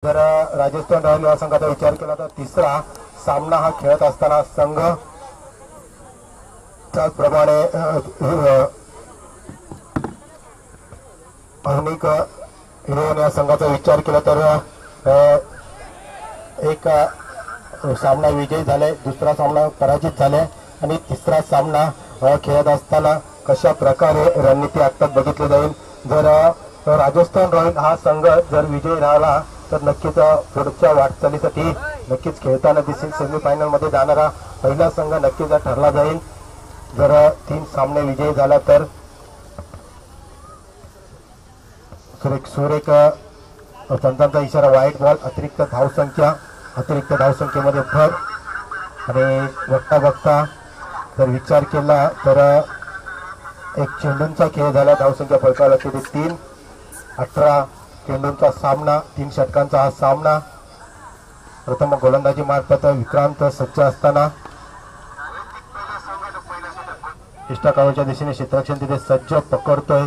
जर राजस्थान रॉयल या संघाचा विचार केला तर तिसरा सामना हा खेळत असताना संघ त्याचप्रमाणे अनेक हिरोन या संघाचा विचार केला तर एक सामना विजयी झाले, दुसरा सामना पराजित झाले आणि तिसरा सामना खेळत असताना कशा प्रकारे रणनीती आखतात बघितले जाईल। जर राजस्थान रॉयल हा संघ जर विजयी राहिला तर नक्कीच पुढच्या वाटचालीसाठी नक्कीच खेळताना दिसेल। सेमीफायनल मध्ये जाणारा पहिला संघ नक्कीच ठरला जाईल। जर 3 सामने विजयी झाला तर सुरेख संतांचा इशारा, व्हाईट बॉल, अतिरिक्त धावसंख्येमध्ये भर आणि बघता जर विचार केला तर एक चेंडूंचा खेळ झाला, धावसंख्या फलकाला किती 3, 18 चेंडूंचा सामना, 3 षटकांचा हा सामना। प्रथम गोलंदाजी मार्फत विक्रांत सज्ज असताना इष्टकावाच्या दिशेने क्षेत्ररक्षण तिथे सज्ज पकडतोय,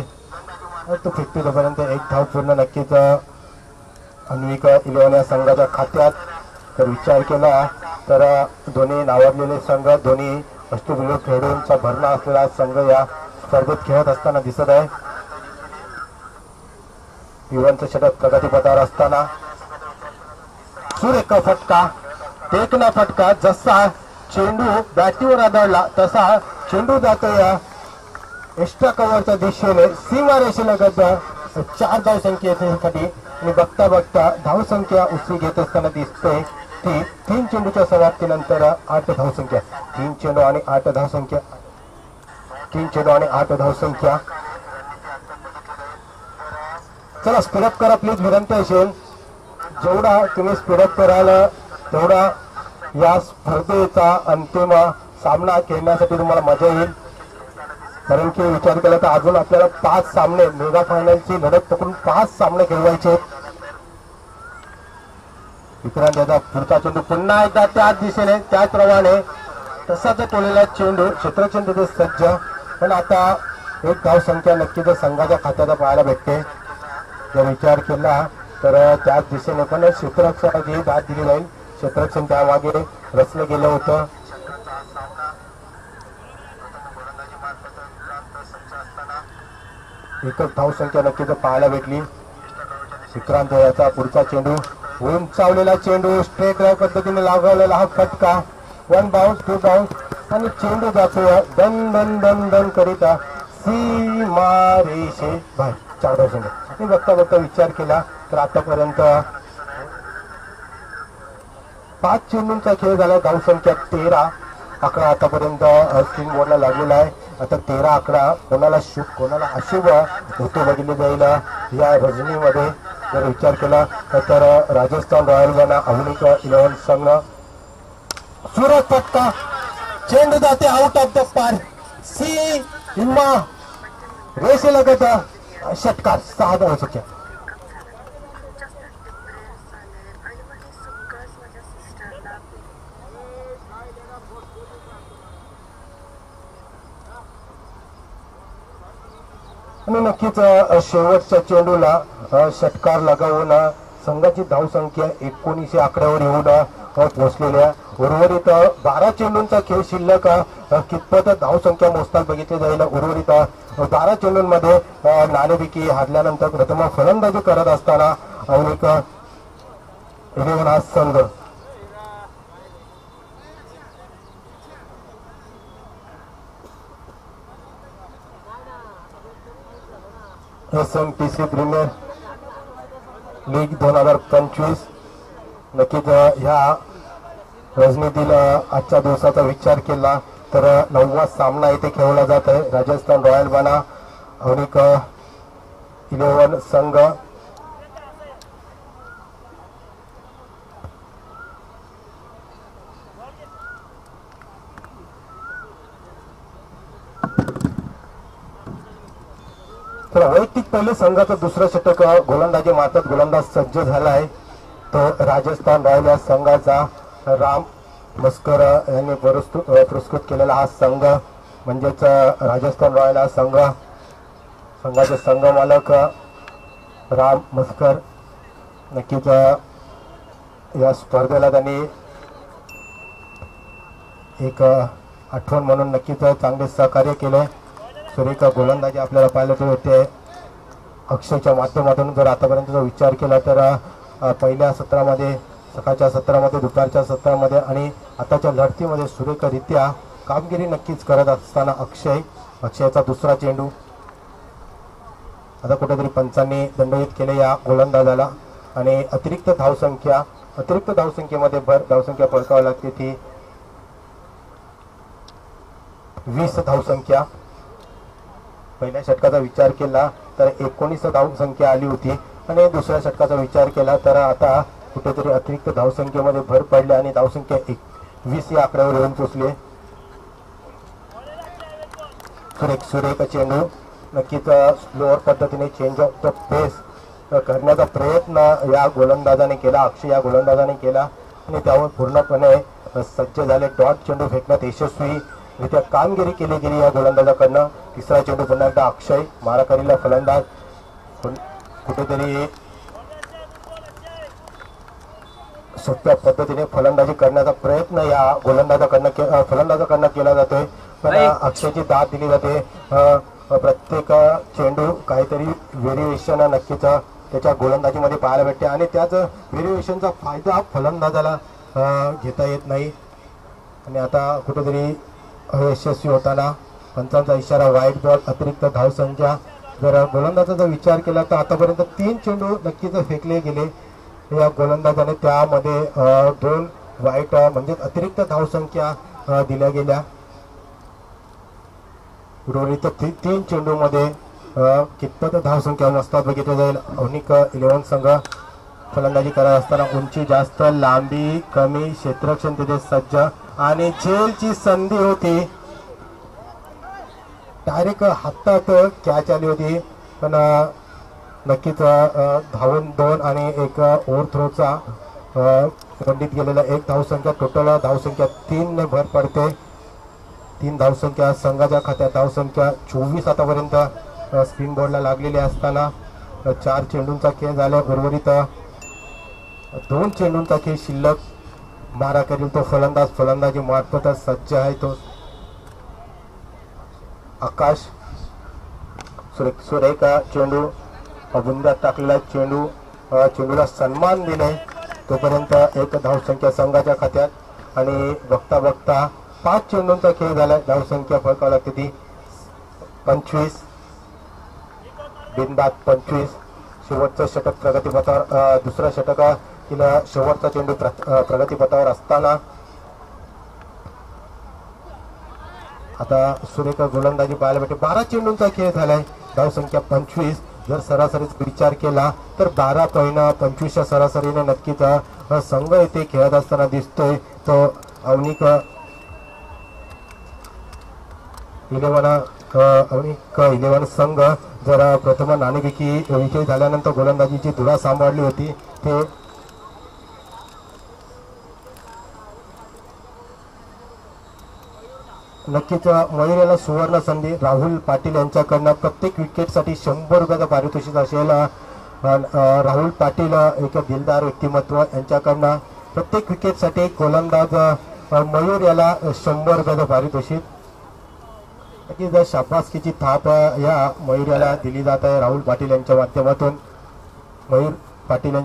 तो फेकतो तोपर्यंत एक धाव पूर्ण नक्कीच अन्विक 11 या संघाच्या खात्यात। तर विचार केला तर दोन्ही नावाजलेले संघ, दोन्ही अष्टविरोध खेळाडूंचा भरणा असलेला संघ या स्पर्धेत खेळत असताना दिसत आहे। युवांचं षटक प्रगतीपथावर असताना सुरेख फटका, टेकना फटका, जसा चेंडू बॅटीवर आदळला तसा चेंडू जातो या एक्स्ट्रा कव्हरच्या दिशेने सीमारेषेलगत 4 धावसंख्येसाठी आणि बघता धावसंख्या उसळी घेत असताना दिसते ती 3 चेंडूच्या समाप्तीनंतर 8 धावसंख्या, 3 चेंडू आणि 8 धावसंख्या। चला स्पीडअप करा प्लीज, विनंती असेल जेवढा तुम्ही स्पीडअप कराल तेवढा या स्पर्धेचा अंतिम सामना खेळण्यासाठी तुम्हाला मजा येईल। कारण की विचार केला तर अजून आपल्याला 5 सामने मेगा फायनलची लढत पकडून 5 सामने खेळवायचे। विक्रांत याचा पुढचा चेंडू पुन्हा एकदा त्याच दिशेने त्याचप्रमाणे तसाच टोलेला चेंडू, क्षेत्ररक्षण तिथे सज्ज, पण आता एक धावसंख्या नक्कीच संघाच्या खात्यात पाहायला भेटते। जर विचार केला तर त्याच दिशेने पण क्षेत्ररक्षणाची दाद दिली जाईल, क्षेत्ररक्षण त्यामागे रचलं गेलं होतं। एकच धावसंख्या नक्कीच पाहायला भेटली। विक्रांत याचा पुढचा चेंडू, उंचावलेला चेंडू, स्ट्रेट ड्राइव्ह पद्धतीने लागवलेला हा फटका, 1 बाउन्स 2 बाउन्स आणि चेंडू जातो दन दन दन दन करिता सीमारेषे बाहेर 4 धावसंख्या। आणि बघता विचार केला तर आतापर्यंत 5 चेंडूंचा खेळ झाला, धावसंख्या 13, आकडा आतापर्यंत स्क्रीन बोर्डला लागलेला आहे। आता 13 आकडा कोणाला शुभ कोणाला अशुभ होते बघितले जाईल या रजनीमध्ये। जर विचार केला तर राजस्थान रॉयल बना अवनिक 11 संघ, सुरेख फटका, चेंडू जाते आउट ऑफ द पार, सीमा रेषेलगत षटकार, 6 धावसंख्या। आणि नक्कीच शेवटच्या चेंडूला षटकार लगावून संघाची धावसंख्या 19 आकड्यावर येऊन पोहोचलेल्या। उर्वरित 12 चेंडूंचा खेळ शिल्लक कितपत धावसंख्या मोजताना बघितले जाईल। उर्वरित 12 चेंडूंमध्ये नाणेफेकी हारल्यानंतर प्रथम फलंदाजी करत असताना अवनिक 11 हा संघ SMTC प्रीमियर लीग 2025 नक्कीच ह्या रजनीतील आजच्या दिवसाचा विचार केला तर 9वा सामना इथे खेळवला जात आहे। राजस्थान रॉयल बना अवनिक 11 संघ तर वैयक्तिक पहिले संघाचा दुसरा षटक गोलंदाजी मारतात, गोलंदाज सज्ज झाला आहे तो राजस्थान रॉयल या संघाचा राम मस्कर यांनी पुरस्कृत केलेला हा संघ म्हणजेच राजस्थान रॉयल हा संघाचे संघ मालक राम मस्कर नक्कीच या स्पर्धेला त्यांनी एक आठवण म्हणून नक्कीच चांगले सहकार्य केले. सुरेख गोलंदाजी आपल्याला पाहायला होते अक्षयच्या माध्यमातून. जर आतापर्यंतचा विचार केला तर पहिल्या सत्रामध्ये, सकाळच्या सत्रामध्ये, दुपारच्या सत्रामध्ये आणि आताच्या लढतीमध्ये सुरेखरित्या कामगिरी नक्कीच करत असताना अक्षयचा दुसरा चेंडू आता कुठेतरी पंचांनी दंडवित केले या गोलंदाजाला आणि अतिरिक्त धावसंख्येमध्ये धावसंख्या पळकावी लागते ती 20 धावसंख्या. पहिल्या षटकाचा विचार केला तर 19 धावसंख्या आली होती आणि दुसऱ्या षटकाचा विचार केला तर आता कुठेतरी अतिरिक्त धावसंख्येमध्ये भर पडली आणि धावसंख्या 20 या आकड्यावर येऊन पोचले. सुरेख चेंडू नक्कीच स्लोअर पद्धतीने चेंज ऑफ द पेस करण्याचा प्रयत्न या गोलंदाजाने केला, अक्षय या गोलंदाजाने केला आणि त्यावर पूर्णपणे सज्ज झाले. डॉट चेंडू फेकण्यात यशस्वीरित्या कामगिरी केली गेली या गोलंदाजाकडनं. तिसरा चेंडू पुन्हा एकदा अक्षय, माराकरीला फलंदाज कुठेतरी सोप्या पद्धतीने फलंदाजी करण्याचा प्रयत्न या फलंदाजाकडनं केला जातोय. पण अक्षयची दाद दिली जाते. प्रत्येक चेंडू काहीतरी व्हेरिएशन नक्कीच त्याच्या गोलंदाजीमध्ये पाहायला भेटते आणि त्याच व्हेरिएशनचा फायदा फलंदाजाला घेता येत नाही आणि आता कुठेतरी यशस्वी होताना पंचांचा इशारा, वाईट बॉल, अतिरिक्त धावसंख्या. जर गोलंदाजाचा विचार केला तर आतापर्यंत 3 चेंडू नक्कीच फेकले गेले या गोलंदाजाने. त्यामध्ये 2 वाईट म्हणजे अतिरिक्त धावसंख्या दिल्या गेल्या. उर्वरित 3 चेंडूमध्ये कितपत धावसंख्या नसतात बघितलं जाईल. अवनिक 11 संघ फलंदाजी करत असताना उंची जास्त, लांबी कमी, क्षेत्ररक्षण तिथे सज्ज आणि झेलची संधी होती. डायरेक्ट हातात कॅच आली होती पण नक्कीच धावून 2 आणि एक ओव्हरथ्रोचा खंडित गेलेला 1 धावसंख्या. टोटल धावसंख्या 3 ने भर पडते. 3 धावसंख्या संघाच्या खात्यात. धावसंख्या 24 आतापर्यंत स्पिन बोर्डला लागलेली असताना 4 चेंडूंचा खेळ झाला. उर्वरित 2 चेंडूंचा खेळ शिल्लक. मारा करील तो फलंदाजी मार्फत सज्ज आहे तो आकाश. सुरेख चेंडू बुंद्यात टाकलेला चेंडू, चेंडूला सन्मान दिले. तोपर्यंत 1 धावसंख्या संघाच्या खात्यात आणि बघता बघता 5 चेंडूंचा खेळ झाला. धावसंख्या फळकावी लागते ती 25. बिनबाद 25. शेवटचं षटक प्रगतीपथावर, दुसरा षटक किंवा शेवटचा चेंडू प्रगतीपथावर असताना आता सुरेख गोलंदाजी पाहायला भेटते. 12 चेंडूंचा खेळ झालाय. धावसंख्या 25. जर सरासरीचा विचार केला तर 12.25च्या सरासरीने नक्कीच संघ येथे खेळत असताना दिसतोय. तो अवनिक 11 संघ जर प्रथम नाणेफेकी विजयी झाल्यानंतर गोलंदाजीची धुरा सांभाळली होती. ते नक्कीच मयूर सुवर्ण संधी. राहुल पाटील यांच्याकडनं प्रत्येक विकेटसाठी 100 रुपयाचं पारितोषिक असेल. राहुल पाटील एक दिलदार व्यक्तिमत्व. यांच्याकडनं प्रत्येक विकेटसाठी गोलंदाज मयूर याला 100 रुपयाचं पारितोषिक. नक्कीच शाबासकीची थाप या मयूर याला दिली जात आहे राहुल पाटील यांच्या माध्यमातून. मयूर पाटील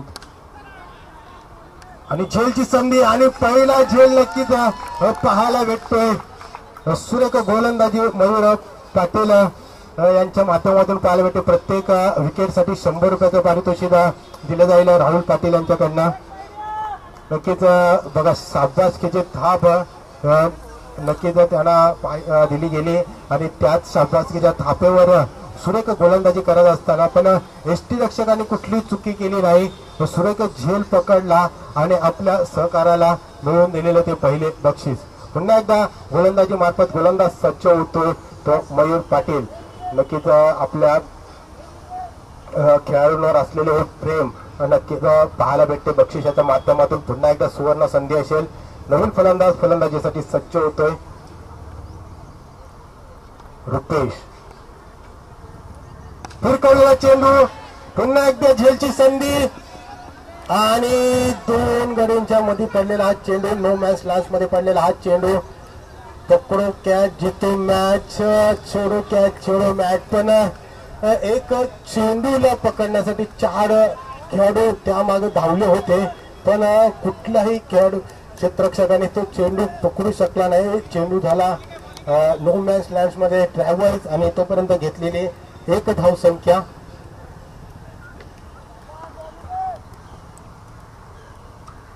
आणि झेलची संधी आणि पहिला झेल नक्कीच पाहायला भेटतोय. सुरेख गोलंदाजी मयूर पाटील यांच्या माध्यमातून पाहायला भेटते. प्रत्येक विकेटसाठी 100 रुपयाचं पारितोषिक दिलं जाईल राहुल पाटील यांच्याकडनं. नक्कीच बघा शाबासकीची थाप नक्कीच त्यांना दिली गेली आणि त्याच शाबासकीच्या थापेवर सुरेख गोलंदाजी करत असताना पण एसटी रक्षकांनी कुठली चुकी केली नाही. सुरेख झेल पकडला आणि आपल्या सहकार्याला मिळवून दिलेलं ते पहिले बक्षीस. पुन्हा एकदा गोलंदाजी मार्फत गोलंदाज सज्ज होतोय तो मयूर पाटील. नक्कीच आपल्या खेळाडूंवर असलेले हे प्रेम नक्कीच पाहायला भेटते बक्षिसाच्या माध्यमातून. पुन्हा एकदा सुवर्ण संधी असेल. नवीन फलंदाजीसाठी सज्ज होतोय रुपेश. फिरकवलेला चेंडू, पुन्हा एकदा झेलची संधी. आणि दोन गड्यांच्या मध्ये पडलेला हा चेंडू, नो मॅच लँड मध्ये पडलेला हा चेंडू. पकडो कॅच जितो मॅच, छोडो कॅच छोडो मॅच. पण एक चेंडूला पकडण्यासाठी 4 खेळाडू त्यामागे धावले होते, पण कुठलाही खेळाडू क्षेत्ररक्षकाने तो चेंडू पकडू शकला नाही. चेंडू झाला नो मॅच लँड मध्ये ट्रॅव्हल्स आणि तोपर्यंत घेतलेली 1 धाव संख्या.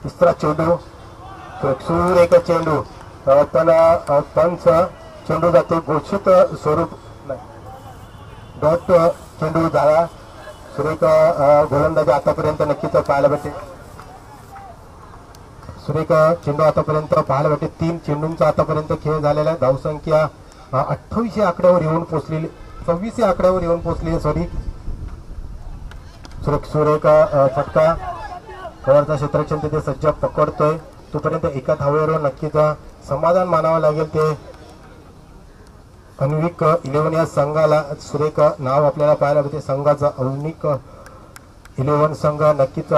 तिसरा चेंडू, सुर एक चेंडू, पण पंच चेंडू जाते घोषित स्वरूप डॉट चेंडू झाला. सुरेख गोलंदाजी आतापर्यंत नक्कीच पाहायला भेटते. सुरेख चेंडू आतापर्यंत पाहायला भेटते. 3 चेंडूंचा आतापर्यंत खेळ झालेला आहे. धावसंख्या 28 आकड्यावर येऊन पोहोचलेली, 26 आकड्यावर येऊन पोहोचली. सॉरी, सुरेख फटका वरचा क्षेत्ररक्षण तिथे सज्ज पकडतोय. तोपर्यंत एका धावेवर नक्कीच समाधान मानावं लागेल. ते अन्विक 11 या संघाला सुरेख नाव आपल्याला पाहायला भेटते. संघाचा अन्विक 11 संघ नक्कीच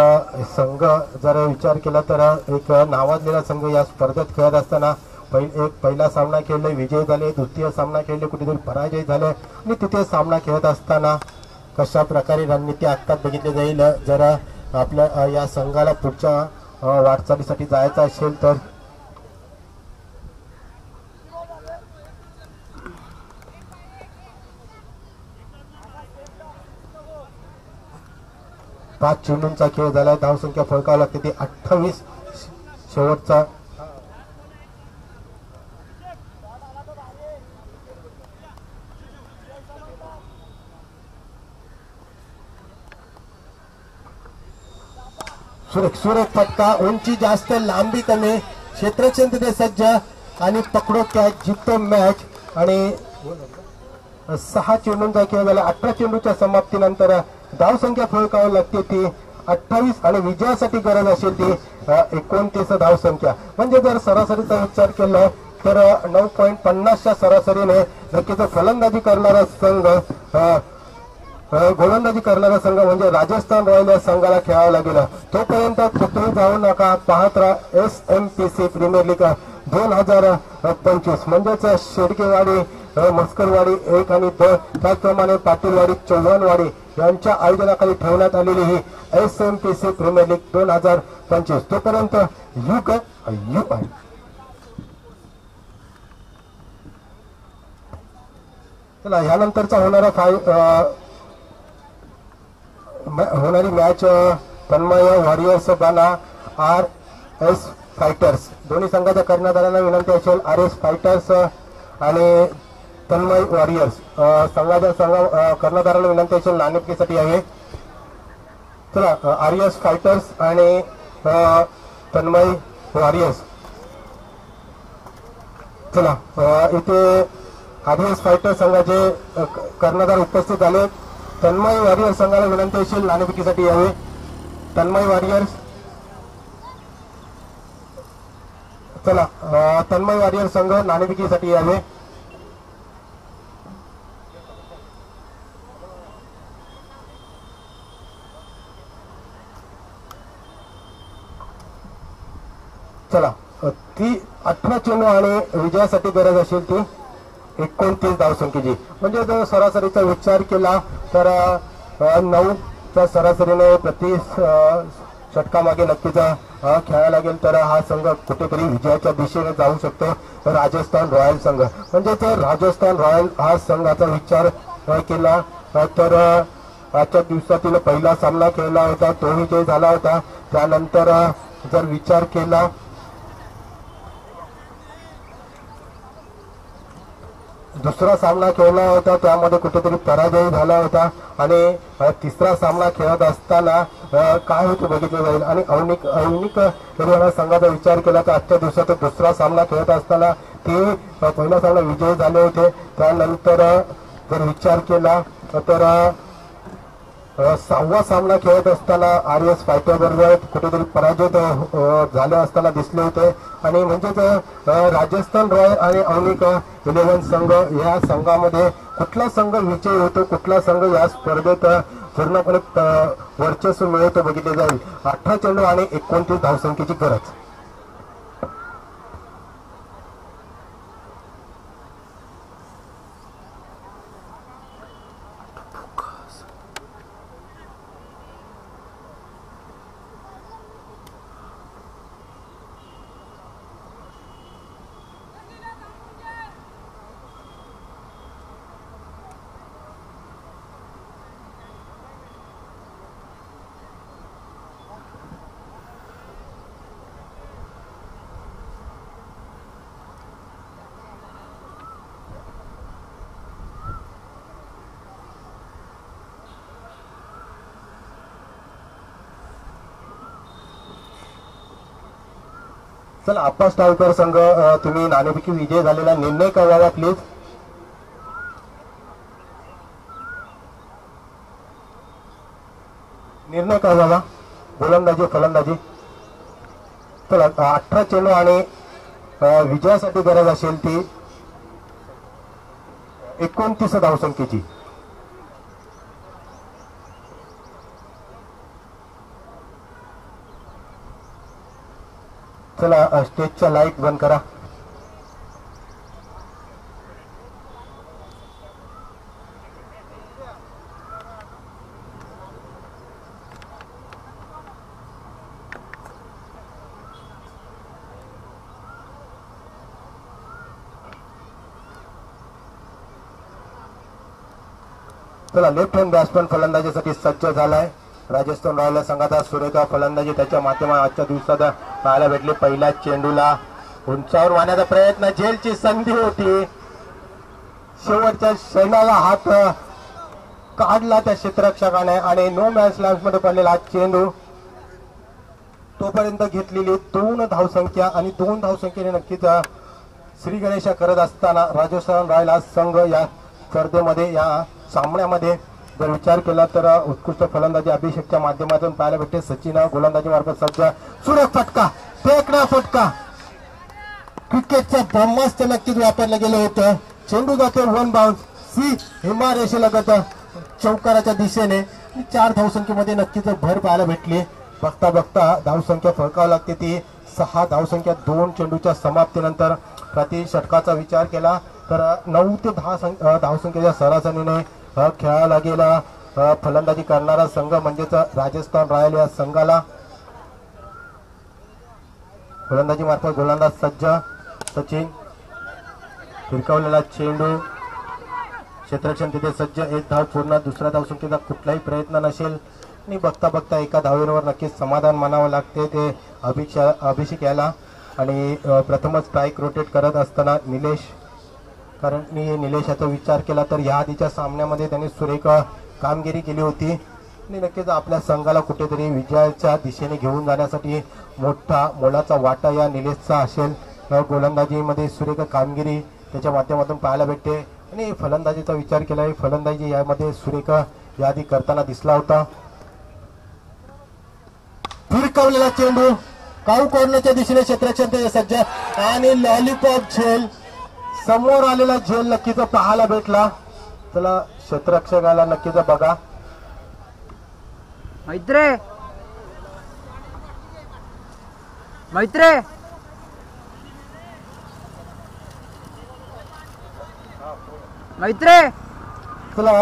संघ जर विचार केला तर एक नावाजलेला संघ या स्पर्धेत खेळत असताना पहिला सामना खेळले विजय झाले, द्वितीय सामना खेळले कुठेतरी पराजय झाले आणि तिथे सामना खेळत असताना कशा प्रकारे रणनीती आत्ताच बघितली जाईल. जर आपल्या या संघाला पुढच्या वाटचालीसाठी जायचं असेल तर. पाच चेंडूंचा खेळ झाला. धावसंख्या फळकावं लागते ती 28. शेवटचा सुरेख फटका, उंची जास्त लांबी कमी, क्षेत्ररक्षण तिथे सज्ज आणि पकडो कॅच जितो मॅच. आणि 6 चेंडूंचा खेळ झाला. 18 चेंडूच्या समाप्तीनंतर धावसंख्या फळकावं लागते ती 28 आणि विजयासाठी गरज असेल ती 29 धावसंख्या. म्हणजे जर सरासरीचा विचार केला तर 9.50च्या सरासरीने नक्कीच फलंदाजी करणारा संघ, गोलंदाजी करणारा संघ म्हणजे राजस्थान रॉयल या संघाला खेळावं लागेल. तोपर्यंत कुठेही जाऊ नका, पाहत राहा SMPC प्रीमियर लीग 2025. म्हणजेच शेडकेवाडी, मस्करवाडी 1 आणि 2, त्याचप्रमाणे पाटीलवाडी, चव्हाणवाडी यांच्या आयोजनाखाली ठेवण्यात आलेली ही SMPC प्रीमियर लीग 2025. तोपर्यंत चला यानंतरचा होणारी मॅच तन्मय वॉरियर्स बाना RS फायटर्स. दोन्ही संघाच्या कर्णधारांना विनंती असेल, RS फायटर्स आणि तन्मय वॉरियर्स संघाच्या कर्णधाराला विनंती असेल नाणेफेकीसाठी यावे. चला RS फायटर्स आणि तन्मय वॉरियर्स. चला इथे RS फायटर्स संघाचे कर्णधार उपस्थित झाले. तन्मय वॉरियर्स संघाला विनंती असेल नाणेफेकीसाठी यावे. तन्मय वॉरियर्स, चला तन्मय वॉरियर्स संघ नाणेफेकीसाठी यावे. चला ती 18 चेंडू आणि विजयासाठी गरज असेल ती 29 धावसंख्येची. म्हणजे जर सरासरीचा विचार केला तर 9च्या सरासरीने प्रति षटकामागे नक्कीच खेळायला लागेल तर हा संघ कुठेतरी विजयाच्या दिशेने जाऊ शकतो. राजस्थान रॉयल संघ म्हणजेच राजस्थान रॉयल हा संघाचा विचार केला तर आजच्या दिवसातील पहिला सामना खेळला होता, तो विजय झाला होता. त्यानंतर जर विचार केला दुसरा सामना खेळला होता, त्यामध्ये कुठेतरी पराजय झाला होता आणि तिसरा सामना खेळत असताना काय होतं बघितलं जाईल. आणि औनिक संघाचा विचार केला तर आजच्या दिवसात दुसरा सामना खेळत असताना ते पहिला सामना विजय झाले होते. त्यानंतर जर विचार केला तर 6वा सामना खेळत असताना RS फायटर बरोबर कुठेतरी पराजित झाले असताना दिसले होते. आणि म्हणजेच राजस्थान रॉयल आणि औनिक 11 संघ या संघामध्ये कुठला संघ विजयी होतो, कुठला संघ या स्पर्धेत पूर्णपणे वर्चस्व मिळवतो बघितले जाईल. 18 चेंडू आणि 29 धावसंख्येची गरज. चला आप्पास टाळकर संघ तुम्ही नाणेफेकी विजय झालेला निर्णय कळवा प्लीज. निर्णय कळवा. गोलंदाजी फलंदाजी. चला 18 चेंडू आणि विजयासाठी गरज असेल ती 29 धावसंख्येची. चला स्टेजच्या लाईट बंद करा. चला लेफ्ट हँड बॅट्समन फलंदाजीसाठी सज्ज झालाय. राजस्थान रॉयल्स संघाचा सुरेखा फलंदाजी त्याच्या माध्यमातून आजच्या दिवसात पाहायला भेटले. पहिल्या चेंडूला उंचावर मारण्याचा प्रयत्न, झेलची संधी होती, शेवटच्या क्षणाला हात काढला त्या क्षेत्ररक्षकाने आणि नो मॅच लँड मध्ये पडलेला हा चेंडू. तोपर्यंत घेतलेली 2 धावसंख्या आणि 2 धावसंख्येने नक्कीच श्री गणेशा करत असताना राजस्थान रॉयल्स संघ या स्पर्धेमध्ये या सामन्यामध्ये जर विचार केला तर उत्कृष्ट फलंदाजी अभिषेकच्या माध्यमातून पाहायला भेटते. सचिन गोलंदाजी मार्फत सज्ज. सुरेख फटका, फेकणा फटका, क्रिकेटचं ब्रह्मास्त्र नक्कीच वापरलं गेलं होतं. चेंडू जातो 1 बाउन्स सी हिमारेषे लगत चौकाराच्या दिशेने. 4 धावसंख्येमध्ये नक्कीच भर पाहायला भेटली. बघता बघता धावसंख्या फरकावं लागते ती 6 धावसंख्या 2 चेंडूच्या समाप्तीनंतर. प्रति षटकाचा विचार केला तर 9 ते 10 धावसंख्येच्या सरासरीने खेळायला गेला फलंदाजी करणारा संघ म्हणजेच राजस्थान रॉयल या संघाला. फलंदाजी मार्फत गोलंदाज सज्ज. सचिन फिरकावलेला चेंडू, क्षेत्ररक्षण तिथे सज्ज. 1 धाव पूर्ण. दुसऱ्या धावसंख्येचा कुठलाही प्रयत्न नसेल आणि बघता बघता एका धावेवर नक्कीच समाधान मानावं लागते ते अभिषेक याला. आणि प्रथमच स्ट्राईक रोटेट करत असताना निलेश, कारण मी निलेशाचा विचार केला तर या आधीच्या सामन्यामध्ये त्यांनी सुरेख कामगिरी केली होती आणि नक्कीच आपल्या संघाला कुठेतरी विजयाच्या दिशेने घेऊन जाण्यासाठी मोलाचा वाटा या निलेशचा असेल. गोलंदाजीमध्ये सुरेख कामगिरी त्याच्या माध्यमातून पाहायला भेटते आणि फलंदाजीचा विचार केला. फलंदाजी यामध्ये सुरेख याआधी करताना दिसला होता. फिरकावलेला चेंडू काऊ कॉर्नरच्या दिशेने क्षेत्ररक्षण सज्ज आणि लॉलीपॉप झेल, समोर आलेला झेल नक्कीच पाहायला भेटला. चला क्षेत्ररक्षकाला नक्कीच बघा. मैत्रे मैत्रे मैत्रे चला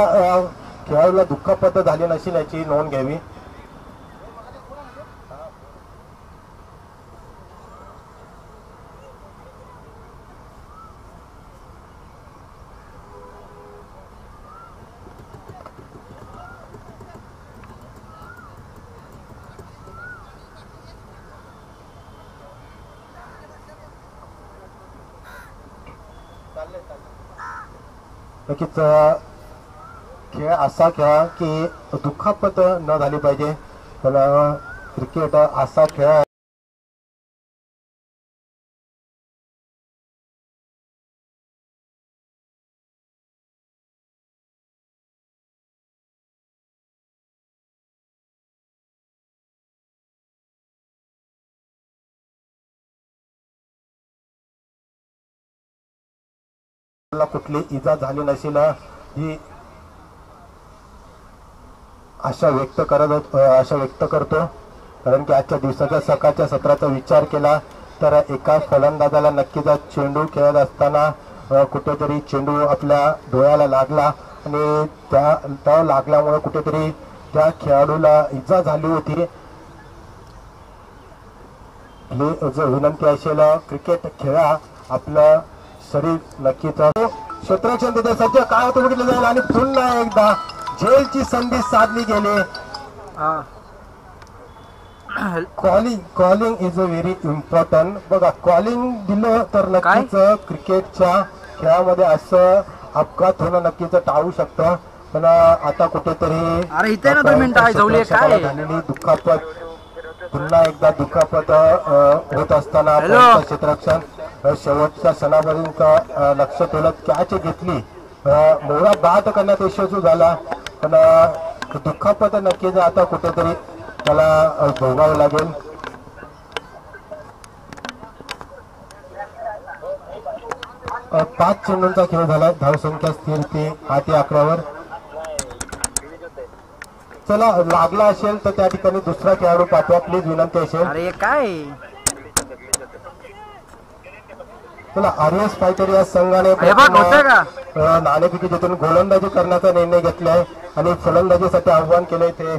खेळाडूला दुखापत झाली नसेल याची नोंद घ्यावी. नक्कीच खेळ असा खेळा की दुखापत न झाली पाहिजे. पण क्रिकेट असा खेळ कुठली इजा झाली नसेल ही आशा व्यक्त करतो, कारण की आजच्या दिवसाच्या सकाळच्या सत्राचा विचार केला तर एका फलंदाजाला नक्कीच चेंडू खेळत असताना कुठेतरी चेंडू आपल्या डोळ्याला लागला आणि त्या लागल्यामुळे कुठेतरी त्या खेळाडूला इजा झाली होती. ही जो विनंती असेल, क्रिकेट खेळा, आपलं शरीर नक्कीच. क्षेत्ररक्षण तिथे सध्या काय होतं बघितलं जाईल आणि पुन्हा एकदा झेलची संधी साधली गेली. Calling is a very important. बघा, कॉलिंग दिलं तर नक्कीच क्रिकेटच्या खेळामध्ये असं अपघात होणं नक्कीच टाळू शकतं. पण आता कुठेतरी झालेली दुखापत, पुन्हा एकदा दुखापत होत असताना क्षेत्ररक्षण शेवटच्या क्षणापर्यंत लक्ष ठेवत कॅच घेतली. मोहरा बाद करण्यात यशस्वी झाला, पण दुखापत नक्कीच आता कुठेतरी त्याला भोगावं लागेल. पाच चेंडूंचा खेळ झाला. धावसंख्या स्थिर ते 8 चला, लागला असेल तर त्या ठिकाणी दुसरा खेळाडू पाठवा प्लीज, विनंती असेल. अरे काय चला, आरएस फायटर या संघाने नाणेफेकी जिथून गोलंदाजी करण्याचा निर्णय घेतलाय आणि फलंदाजीसाठी आव्हान केलंय ते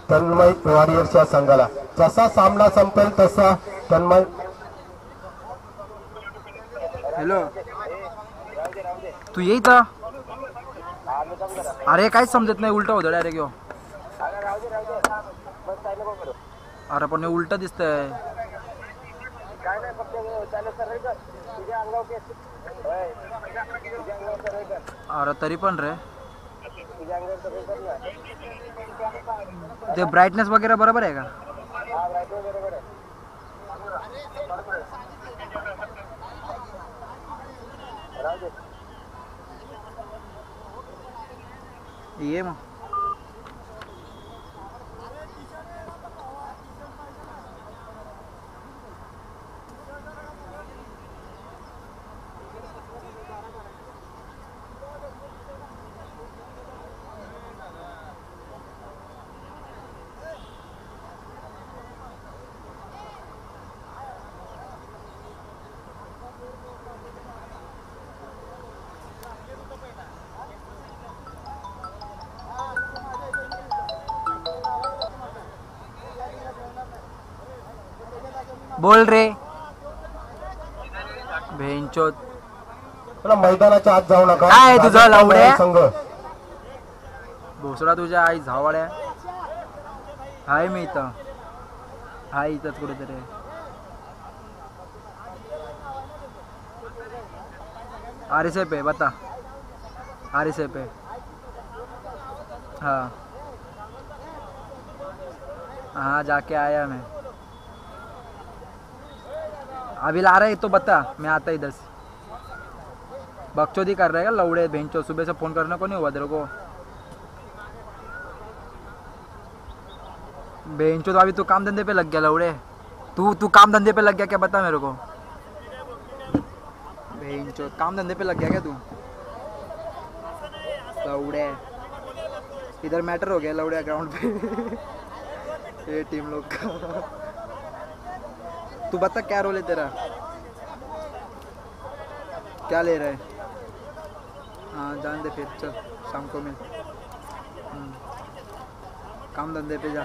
तन्मय वॉरियर्स या संघाला. जसा सामना संपेल तसा तन्मय. हॅलो, तू येत? अरे काहीच समजत नाही, उलट होतं डायरेक्ट. यो अरे पण उलट दिसतंय. अरे तरी पण रे ते ब्राईटनेस वगैरे बरोबर आहे का? ये मग बोल रे भेंचोद. मैदानाच्या आत जाऊ नका. काय तुझा लावड्या संघ भोसडा, तुझ्या आई झावाड्या. हाय मी इथं, हाय इथंच कुठेतरी. आरिसे पे बता, आरिसे पे. हाँ हाँ जाके आया मैं, अभी ला रहा है तो बता, मैं आता इधर से. बकचोदी कर रहे हैं लौड़े भेंचो, सुबह से फोन करने को नहीं हुआ तेरे को भेंचो. तो अभी तू काम धंधे पे लग गया लौड़े. तू काम धंधे पे लग गया क्या, बता मेरे को भेंचो. काम धंधे पे लग गया क्या तू लौड़े? इधर मैटर हो गया लौड़े ग्राउंड पे ये टीम लोग का. तू बता क्या रोल है तेरा, क्या ले रहा है? हाँ जान दे फिर, चल शाम को मिल. काम धंधे पे जा.